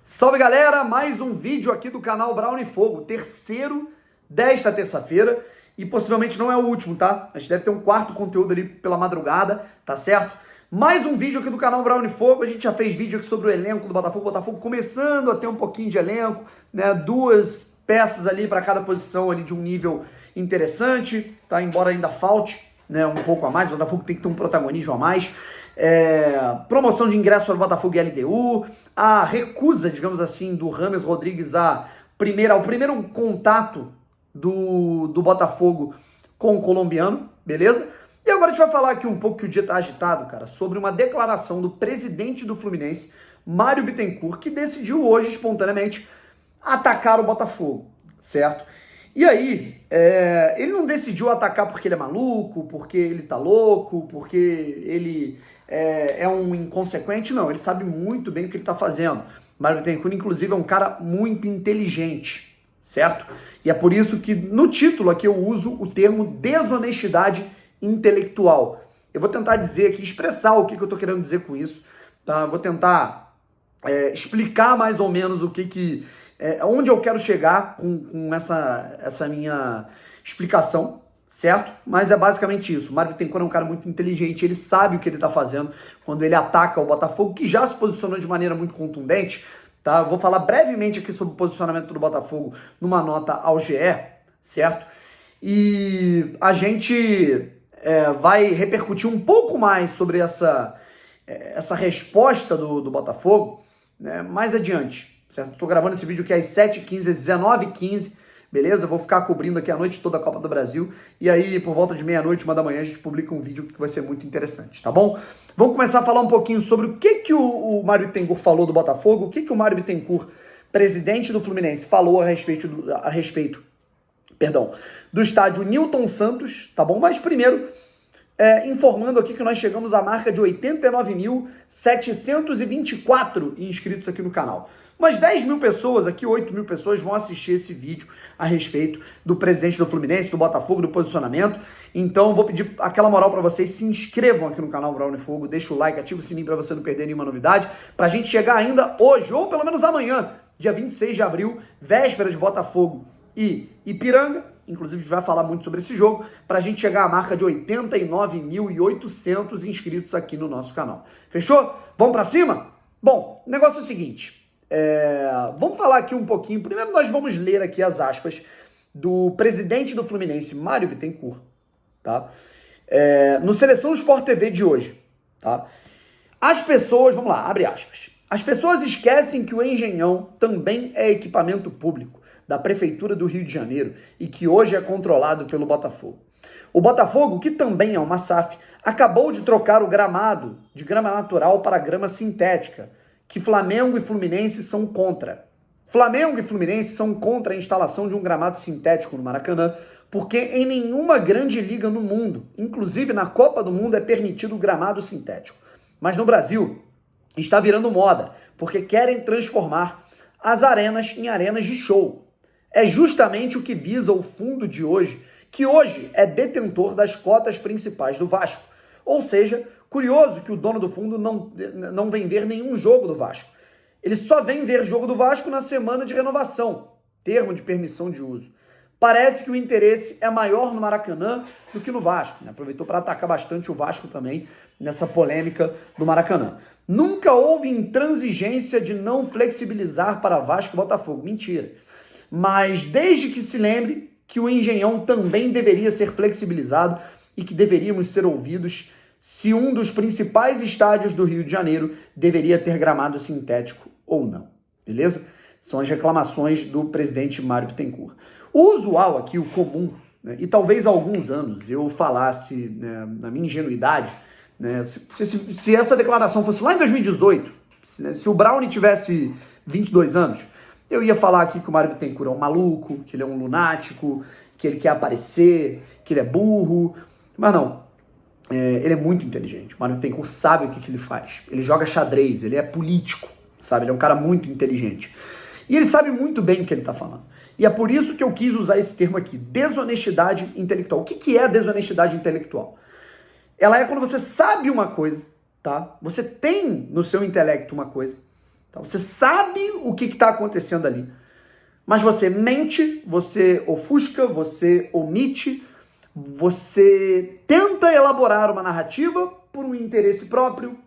Salve galera, mais um vídeo aqui do canal Brown e Fogo, terceiro desta terça-feira e possivelmente não é o último, tá? A gente deve ter um quarto conteúdo ali pela madrugada, tá certo? Mais um vídeo aqui do canal Brown e Fogo, a gente já fez vídeo aqui sobre o elenco do Botafogo começando a ter um pouquinho de elenco, né? Duas peças ali para cada posição ali de um nível interessante, tá? Embora ainda falte, né, um pouco a mais, o Botafogo tem que ter um protagonismo a mais. Promoção de ingresso para o Botafogo e LDU, a recusa, digamos assim, do James Rodrigues ao primeiro contato do Botafogo com o colombiano, beleza? E agora a gente vai falar aqui um pouco, que o dia tá agitado, cara, sobre uma declaração do presidente do Fluminense, Mário Bittencourt, que decidiu hoje, espontaneamente, atacar o Botafogo, certo? E aí, ele não decidiu atacar porque ele é maluco, porque ele tá louco, porque ele é um inconsequente, não. Ele sabe muito bem o que ele tá fazendo. Mário Bittencourt, inclusive, é um cara muito inteligente, certo? E é por isso que no título aqui eu uso o termo desonestidade intelectual. Eu vou tentar dizer aqui, expressar o que eu tô querendo dizer com isso, tá? Vou tentar explicar mais ou menos onde eu quero chegar com essa minha explicação, certo? Mas é basicamente isso. O Mário Bittencourt é um cara muito inteligente, ele sabe o que ele está fazendo quando ele ataca o Botafogo, que já se posicionou de maneira muito contundente, tá? Eu vou falar brevemente aqui sobre o posicionamento do Botafogo numa nota ao GE, certo? E a gente vai repercutir um pouco mais sobre essa resposta do Botafogo, né, mais adiante, certo? Tô gravando esse vídeo aqui às 7h15, às 19h15, beleza? Vou ficar cobrindo aqui a noite toda a Copa do Brasil, e aí por volta de meia-noite, 1h da manhã, a gente publica um vídeo que vai ser muito interessante, tá bom? Vamos começar a falar um pouquinho sobre o que o Mário Bittencourt falou do Botafogo, o que o Mário Bittencourt, presidente do Fluminense, falou a respeito do estádio Newton Santos, tá bom? Mas primeiro, informando aqui que nós chegamos à marca de 89.724 inscritos aqui no canal. Umas 10 mil pessoas aqui, 8 mil pessoas vão assistir esse vídeo a respeito do presidente do Fluminense, do Botafogo, do posicionamento. Então vou pedir aquela moral para vocês, se inscrevam aqui no canal Brown e Fogo, deixa o like, ativa o sininho para você não perder nenhuma novidade, pra gente chegar ainda hoje, ou pelo menos amanhã, dia 26 de abril, véspera de Botafogo e Ipiranga. Inclusive, a gente vai falar muito sobre esse jogo, para a gente chegar à marca de 89.800 inscritos aqui no nosso canal. Fechou? Vamos para cima? Bom, o negócio é o seguinte, vamos falar aqui um pouquinho. Primeiro nós vamos ler aqui as aspas do presidente do Fluminense, Mário Bittencourt, tá? No Seleção Sport TV de hoje, tá? As pessoas, vamos lá, abre aspas. As pessoas esquecem que o Engenhão também é equipamento público da Prefeitura do Rio de Janeiro e que hoje é controlado pelo Botafogo. O Botafogo, que também é uma SAF, acabou de trocar o gramado de grama natural para grama sintética, que Flamengo e Fluminense são contra. Flamengo e Fluminense são contra a instalação de um gramado sintético no Maracanã, porque em nenhuma grande liga no mundo, inclusive na Copa do Mundo, é permitido o gramado sintético. Mas no Brasil está virando moda, porque querem transformar as arenas em arenas de show. É justamente o que visa o fundo de hoje, que hoje é detentor das cotas principais do Vasco. Ou seja, curioso que o dono do fundo não vem ver nenhum jogo do Vasco. Ele só vem ver jogo do Vasco na semana de renovação, termo de permissão de uso. Parece que o interesse é maior no Maracanã do que no Vasco, né? Aproveitou para atacar bastante o Vasco também nessa polêmica do Maracanã. Nunca houve intransigência de não flexibilizar para Vasco e Botafogo. Mentira. Mas desde que se lembre que o Engenhão também deveria ser flexibilizado e que deveríamos ser ouvidos se um dos principais estádios do Rio de Janeiro deveria ter gramado sintético ou não, beleza? São as reclamações do presidente Mário Bittencourt. O usual aqui, o comum, né, e talvez há alguns anos eu falasse, né, na minha ingenuidade, né, se essa declaração fosse lá em 2018, se o Brownie tivesse 22 anos, eu ia falar aqui que o Mário Bittencourt é um maluco, que ele é um lunático, que ele quer aparecer, que ele é burro. Mas não, ele é muito inteligente. O Mário Bittencourt sabe o que ele faz. Ele joga xadrez, ele é político, sabe? Ele é um cara muito inteligente. E ele sabe muito bem o que ele está falando. E é por isso que eu quis usar esse termo aqui, desonestidade intelectual. O que é desonestidade intelectual? Ela é quando você sabe uma coisa, tá? Você tem no seu intelecto uma coisa, Então, você sabe o que está acontecendo ali, mas você mente, você ofusca, você omite, você tenta elaborar uma narrativa por um interesse próprio,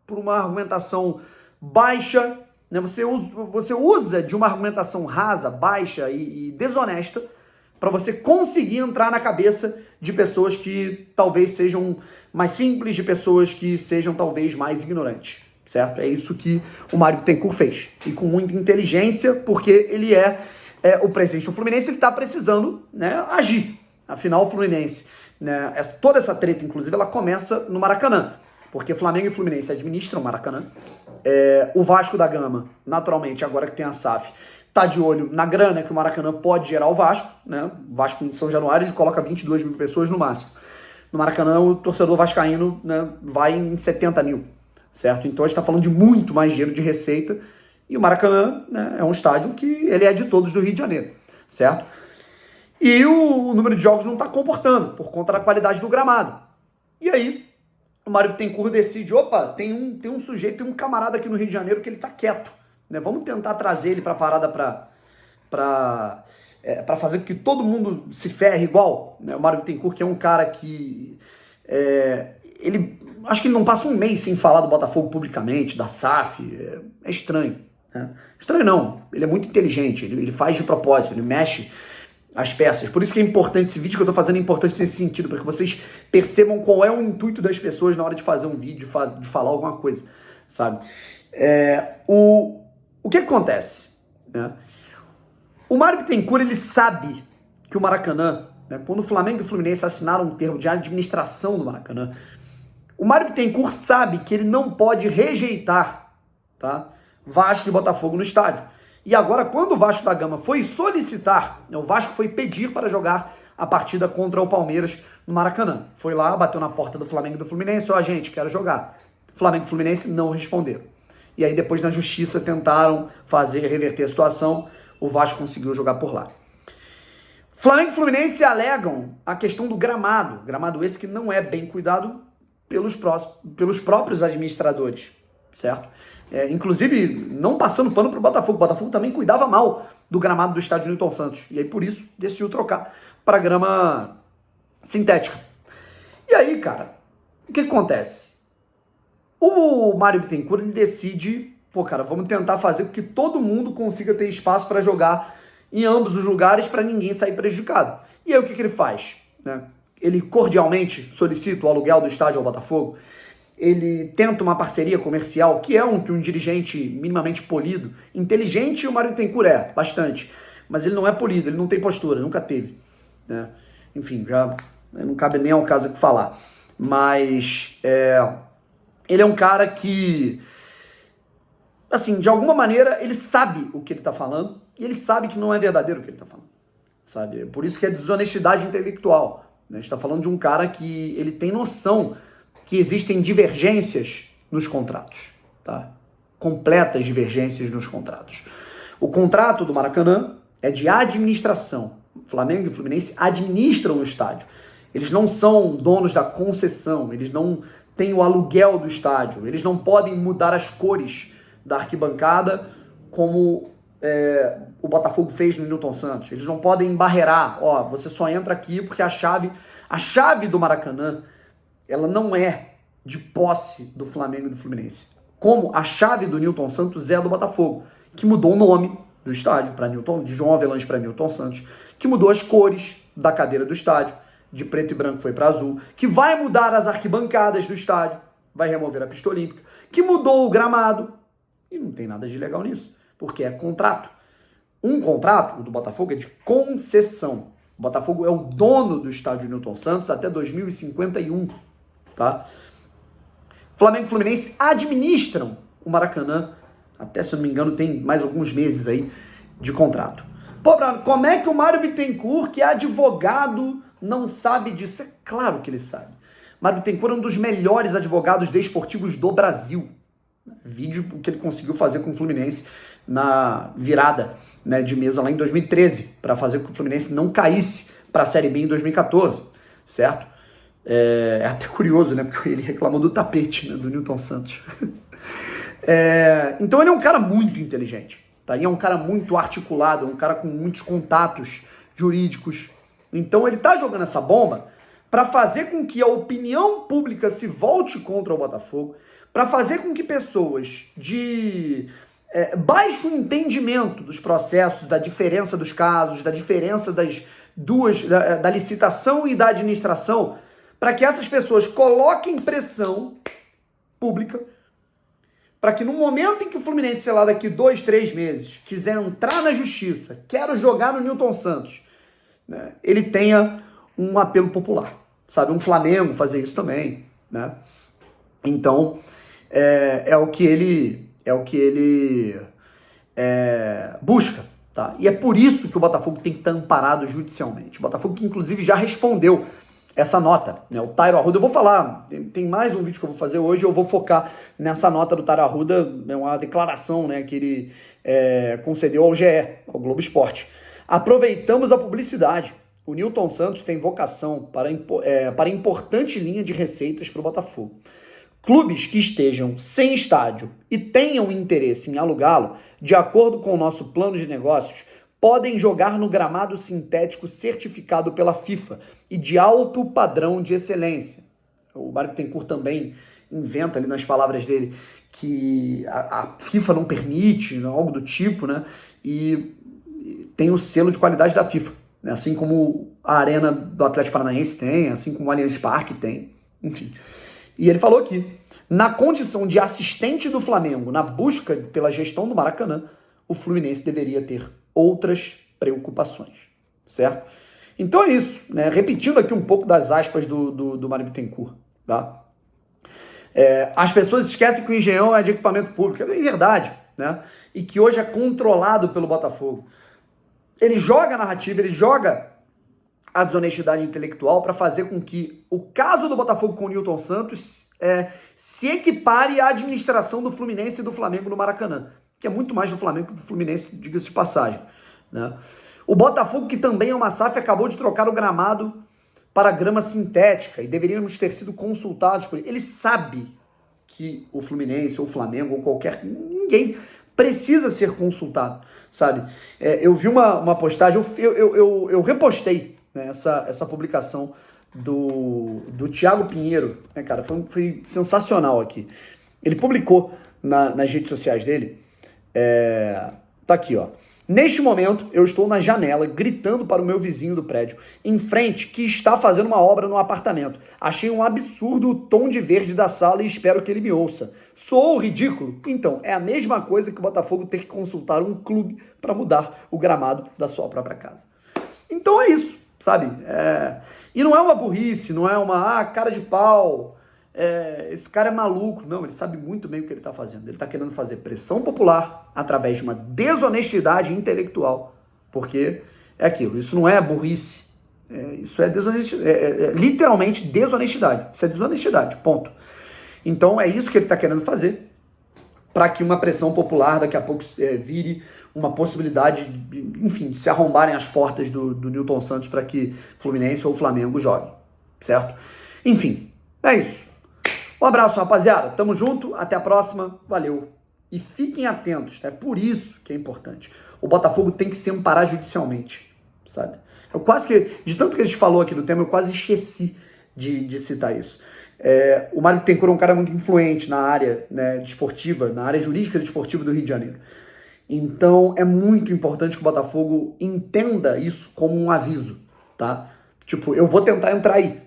por uma argumentação baixa, né? Você usa de uma argumentação rasa, baixa e desonesta para você conseguir entrar na cabeça de pessoas que talvez sejam mais simples, de pessoas que sejam talvez mais ignorantes, certo? É isso que o Mário Bittencourt fez. E com muita inteligência, porque ele é o presidente do Fluminense, ele está precisando, né, agir. Afinal, o Fluminense, né, toda essa treta, inclusive, ela começa no Maracanã, porque Flamengo e Fluminense administram o Maracanã. O Vasco da Gama, naturalmente, agora que tem a SAF, tá de olho na grana que o Maracanã pode gerar ao Vasco, né? O Vasco em São Januário, ele coloca 22 mil pessoas no máximo. No Maracanã, o torcedor vascaíno, né, vai em 70 mil, certo? Então a gente está falando de muito mais dinheiro de receita, e o Maracanã, né, é um estádio que ele é de todos do Rio de Janeiro, certo? E o número de jogos não está comportando, por conta da qualidade do gramado. E aí, o Mário Bittencourt decide, opa, tem um sujeito, tem um camarada aqui no Rio de Janeiro que ele tá quieto, né? Vamos tentar trazer ele para a parada para fazer com que todo mundo se ferre igual, né? O Mário Bittencourt, que é um cara que ele acho que ele não passa um mês sem falar do Botafogo publicamente, da SAF, é estranho, né? Estranho não, ele é muito inteligente, ele faz de propósito, ele mexe as peças. Por isso que é importante, esse vídeo que eu tô fazendo é importante nesse sentido, para que vocês percebam qual é o intuito das pessoas na hora de fazer um vídeo, de falar alguma coisa, sabe? O que acontece, né? O Mário Bittencourt, ele sabe que o Maracanã, né, quando o Flamengo e o Fluminense assinaram um termo de administração do Maracanã, o Mário Bittencourt sabe que ele não pode rejeitar, tá, Vasco e Botafogo no estádio. E agora, quando o Vasco da Gama foi solicitar, o Vasco foi pedir para jogar a partida contra o Palmeiras no Maracanã. Foi lá, bateu na porta do Flamengo e do Fluminense, ó, gente, quero jogar. Flamengo e Fluminense não responderam. E aí depois na justiça tentaram reverter a situação, o Vasco conseguiu jogar por lá. Flamengo e Fluminense alegam a questão do gramado esse que não é bem cuidado pelos próprios administradores, certo? Inclusive, não passando pano pro Botafogo. O Botafogo também cuidava mal do gramado do estádio Newton Santos. E aí, por isso, decidiu trocar para grama sintética. E aí, cara, o que acontece? O Mário Bittencourt, ele decide, vamos tentar fazer com que todo mundo consiga ter espaço para jogar em ambos os lugares para ninguém sair prejudicado. E aí, o que ele faz, né? Ele cordialmente solicita o aluguel do estádio ao Botafogo. Ele tenta uma parceria comercial, que é um dirigente minimamente polido, inteligente, o Mário Bittencourt é, bastante, mas ele não é polido, ele não tem postura, nunca teve, né? Enfim, já não cabe nem ao caso de falar, mas ele é um cara que, assim, de alguma maneira, ele sabe o que ele está falando, e ele sabe que não é verdadeiro o que ele está falando, sabe? Por isso que é desonestidade intelectual, né? A gente está falando de um cara que ele tem noção que existem divergências nos contratos, tá? Completas divergências nos contratos. O contrato do Maracanã é de administração. Flamengo e Fluminense administram o estádio. Eles não são donos da concessão, eles não têm o aluguel do estádio, eles não podem mudar as cores da arquibancada como o Botafogo fez no Newton Santos. Eles não podem embarrear, você só entra aqui porque a chave do Maracanã, ela não é de posse do Flamengo e do Fluminense. Como a chave do Newton Santos é do Botafogo, que mudou o nome do estádio para Newton, de João Avelange para Newton Santos, que mudou as cores da cadeira do estádio, de preto e branco foi para azul, que vai mudar as arquibancadas do estádio, vai remover a pista olímpica, que mudou o gramado, e não tem nada de legal nisso, porque é contrato. Um contrato, o do Botafogo, é de concessão. O Botafogo é o dono do estádio Newton Santos até 2051, tá? Flamengo e Fluminense administram o Maracanã, até, se eu não me engano, tem mais alguns meses aí de contrato. Pô, Bruno, como é que o Mário Bittencourt, que é advogado, não sabe disso? É claro que ele sabe. Mário Bittencourt é um dos melhores advogados desportivos do Brasil. Vídeo que ele conseguiu fazer com o Fluminense na virada, né, de mesa lá em 2013, para fazer com que o Fluminense não caísse para a Série B em 2014, certo? É até curioso, né, porque ele reclamou do tapete, né, do Newton Santos. Então ele é um cara muito inteligente, tá? E é um cara muito articulado, é um cara com muitos contatos jurídicos. Então ele tá jogando essa bomba para fazer com que a opinião pública se volte contra o Botafogo, para fazer com que pessoas de baixo entendimento dos processos, da diferença dos casos, da diferença das duas, da licitação e da administração, para que essas pessoas coloquem pressão pública, para que no momento em que o Fluminense, sei lá, daqui 2, 3 meses, quiser entrar na justiça, quero jogar no Newton Santos, né, ele tenha um apelo popular, sabe? Um Flamengo fazer isso também, né? Então, é o que ele busca, tá? E é por isso que o Botafogo tem que estar amparado judicialmente. O Botafogo que, inclusive, já respondeu essa nota, né? O Tairo Arruda, eu vou falar, tem mais um vídeo que eu vou fazer hoje, eu vou focar nessa nota do Tairo Arruda, é uma declaração, né, que ele concedeu ao GE, ao Globo Esporte. Aproveitamos a publicidade. O Newton Santos tem vocação para importante linha de receitas para o Botafogo. Clubes que estejam sem estádio e tenham interesse em alugá-lo, de acordo com o nosso plano de negócios, podem jogar no gramado sintético certificado pela FIFA e de alto padrão de excelência. O Mário Bittencourt também inventa ali nas palavras dele que a FIFA não permite, algo do tipo, né? E tem o selo de qualidade da FIFA, né? Assim como a Arena do Atlético Paranaense tem, assim como o Allianz Parque tem, enfim. E ele falou aqui, na condição de assistente do Flamengo na busca pela gestão do Maracanã, o Fluminense deveria ter outras preocupações, certo? Então é isso, né? Repetindo aqui um pouco das aspas do Mário Bittencourt, tá? As pessoas esquecem que o Engenhão é de equipamento público, é verdade, né? E que hoje é controlado pelo Botafogo. Ele joga a narrativa, ele joga a desonestidade intelectual para fazer com que o caso do Botafogo com o Newton Santos se equipare à administração do Fluminense e do Flamengo no Maracanã, que é muito mais do Flamengo que do Fluminense, diga-se de passagem, né? O Botafogo, que também é uma SAF, acabou de trocar o gramado para grama sintética e deveríamos ter sido consultados por ele. Ele sabe que o Fluminense ou o Flamengo ou ninguém precisa ser consultado, sabe? Eu vi uma postagem, eu repostei, né, essa publicação do Thiago Pinheiro, né, cara, foi sensacional aqui. Ele publicou nas redes sociais dele, tá aqui, ó. Neste momento, eu estou na janela, gritando para o meu vizinho do prédio, em frente, que está fazendo uma obra no apartamento. Achei um absurdo o tom de verde da sala e espero que ele me ouça. Soou ridículo? Então, é a mesma coisa que o Botafogo ter que consultar um clube para mudar o gramado da sua própria casa. Então é isso, sabe? E não é uma burrice, não é uma cara de pau, esse cara é maluco. Não, ele sabe muito bem o que ele está fazendo. Ele está querendo fazer pressão popular através de uma desonestidade intelectual, porque é aquilo, isso não é burrice, isso é desonestidade, literalmente desonestidade, isso é desonestidade, ponto. Então é isso que ele está querendo fazer, para que uma pressão popular daqui a pouco vire uma possibilidade de, enfim, se arrombarem as portas do Newton Santos para que Fluminense ou Flamengo joguem, certo? Enfim, é isso. Um abraço, rapaziada. Tamo junto, até a próxima. Valeu. E fiquem atentos, é por isso que é importante. O Botafogo tem que se amparar judicialmente, sabe? Eu quase que, de tanto que a gente falou aqui do tema, eu quase esqueci de citar isso. O Mário Bittencourt é um cara muito influente na área, né, desportiva, na área jurídica desportiva do Rio de Janeiro. Então é muito importante que o Botafogo entenda isso como um aviso, tá? Tipo, eu vou tentar entrar aí.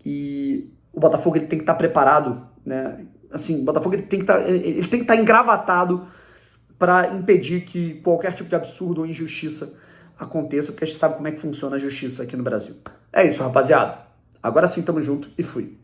E o Botafogo ele tem que estar preparado, né? Assim, o Botafogo ele tem que estar engravatado para impedir que qualquer tipo de absurdo ou injustiça aconteça, porque a gente sabe como é que funciona a justiça aqui no Brasil. É isso, rapaziada. Agora sim, tamo junto e fui.